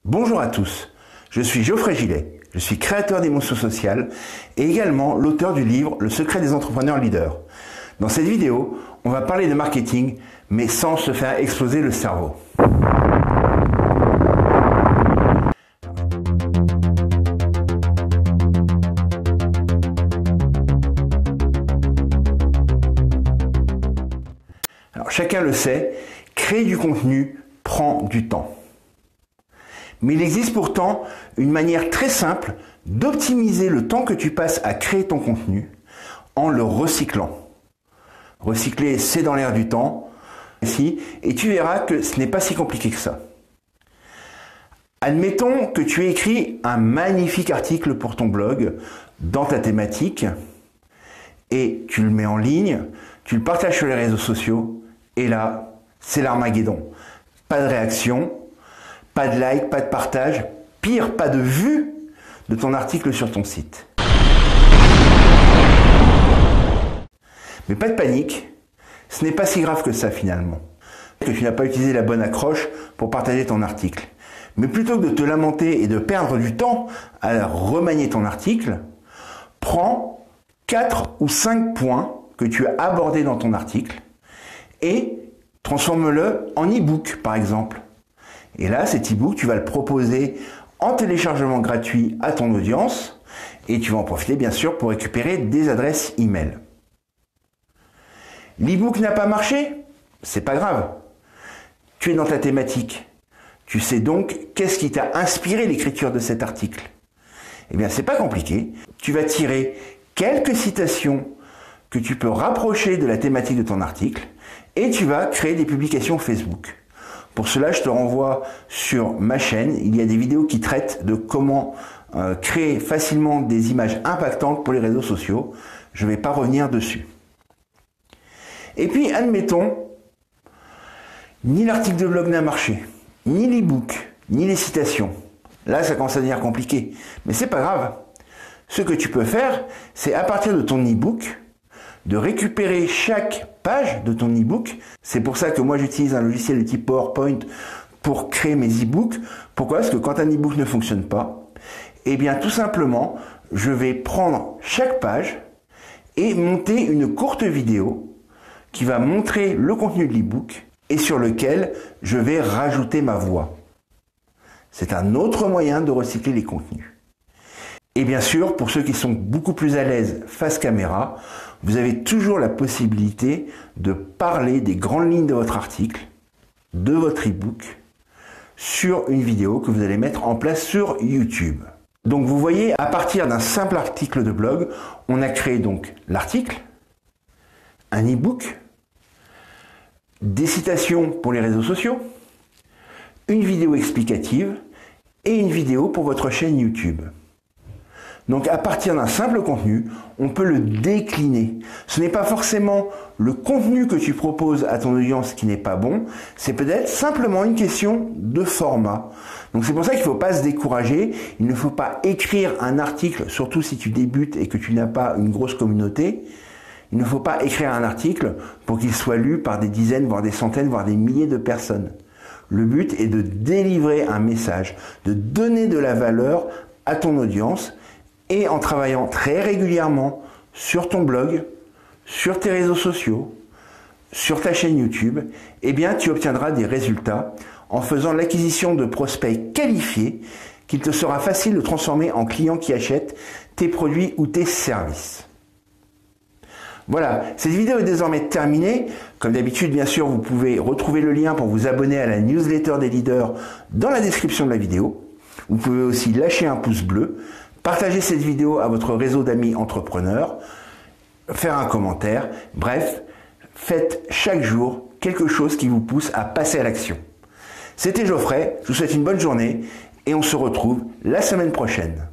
Bonjour à tous, je suis Geoffrey Gillet, je suis créateur d'émotions sociales et également l'auteur du livre Le secret des entrepreneurs leaders. Dans cette vidéo, on va parler de marketing, mais sans se faire exploser le cerveau. Alors, chacun le sait, créer du contenu prend du temps. Mais il existe pourtant une manière très simple d'optimiser le temps que tu passes à créer ton contenu en le recyclant. Recycler, c'est dans l'air du temps, et tu verras que ce n'est pas si compliqué que ça. Admettons que tu aies écrit un magnifique article pour ton blog dans ta thématique, et tu le mets en ligne, tu le partages sur les réseaux sociaux, et là, c'est l'Armageddon. Pas de réaction, pas de like, pas de partage, pire, pas de vue de ton article sur ton site. Mais pas de panique, ce n'est pas si grave que ça finalement. Que tu n'as pas utilisé la bonne accroche pour partager ton article. Mais plutôt que de te lamenter et de perdre du temps à remanier ton article, prends 4 ou 5 points que tu as abordés dans ton article et transforme-le en e-book par exemple. Et là, cet e-book, tu vas le proposer en téléchargement gratuit à ton audience et tu vas en profiter bien sûr pour récupérer des adresses email. L'e-book n'a pas marché? C'est pas grave. Tu es dans ta thématique. Tu sais donc qu'est-ce qui t'a inspiré l'écriture de cet article. Eh bien, c'est pas compliqué. Tu vas tirer quelques citations que tu peux rapprocher de la thématique de ton article et tu vas créer des publications Facebook. Pour cela, je te renvoie sur ma chaîne. Il y a des vidéos qui traitent de comment créer facilement des images impactantes pour les réseaux sociaux. Je ne vais pas revenir dessus. Et puis, admettons, ni l'article de blog n'a marché, ni l'e-book, ni les citations. Là, ça commence à devenir compliqué. Mais c'est pas grave. Ce que tu peux faire, c'est à partir de ton e-book, de récupérer chaque page de ton e-book. C'est pour ça que moi j'utilise un logiciel de type PowerPoint pour créer mes e-books. Pourquoi? Parce que quand un e-book ne fonctionne pas, eh bien tout simplement, je vais prendre chaque page et monter une courte vidéo qui va montrer le contenu de l'e-book et sur lequel je vais rajouter ma voix. C'est un autre moyen de recycler les contenus. Et bien sûr, pour ceux qui sont beaucoup plus à l'aise face caméra, vous avez toujours la possibilité de parler des grandes lignes de votre article, de votre e-book, sur une vidéo que vous allez mettre en place sur YouTube. Donc vous voyez, à partir d'un simple article de blog, on a créé donc l'article, un e-book, des citations pour les réseaux sociaux, une vidéo explicative et une vidéo pour votre chaîne YouTube. Donc à partir d'un simple contenu, on peut le décliner. Ce n'est pas forcément le contenu que tu proposes à ton audience qui n'est pas bon, c'est peut-être simplement une question de format. Donc c'est pour ça qu'il ne faut pas se décourager, il ne faut pas écrire un article, surtout si tu débutes et que tu n'as pas une grosse communauté, il ne faut pas écrire un article pour qu'il soit lu par des dizaines, voire des centaines, voire des milliers de personnes. Le but est de délivrer un message, de donner de la valeur à ton audience. Et en travaillant très régulièrement sur ton blog, sur tes réseaux sociaux, sur ta chaîne YouTube, eh bien tu obtiendras des résultats en faisant l'acquisition de prospects qualifiés qu'il te sera facile de transformer en clients qui achètent tes produits ou tes services. Voilà, cette vidéo est désormais terminée. Comme d'habitude, bien sûr, vous pouvez retrouver le lien pour vous abonner à la newsletter des leaders dans la description de la vidéo. Vous pouvez aussi lâcher un pouce bleu. Partagez cette vidéo à votre réseau d'amis entrepreneurs, faire un commentaire, bref, faites chaque jour quelque chose qui vous pousse à passer à l'action. C'était Geoffrey, je vous souhaite une bonne journée et on se retrouve la semaine prochaine.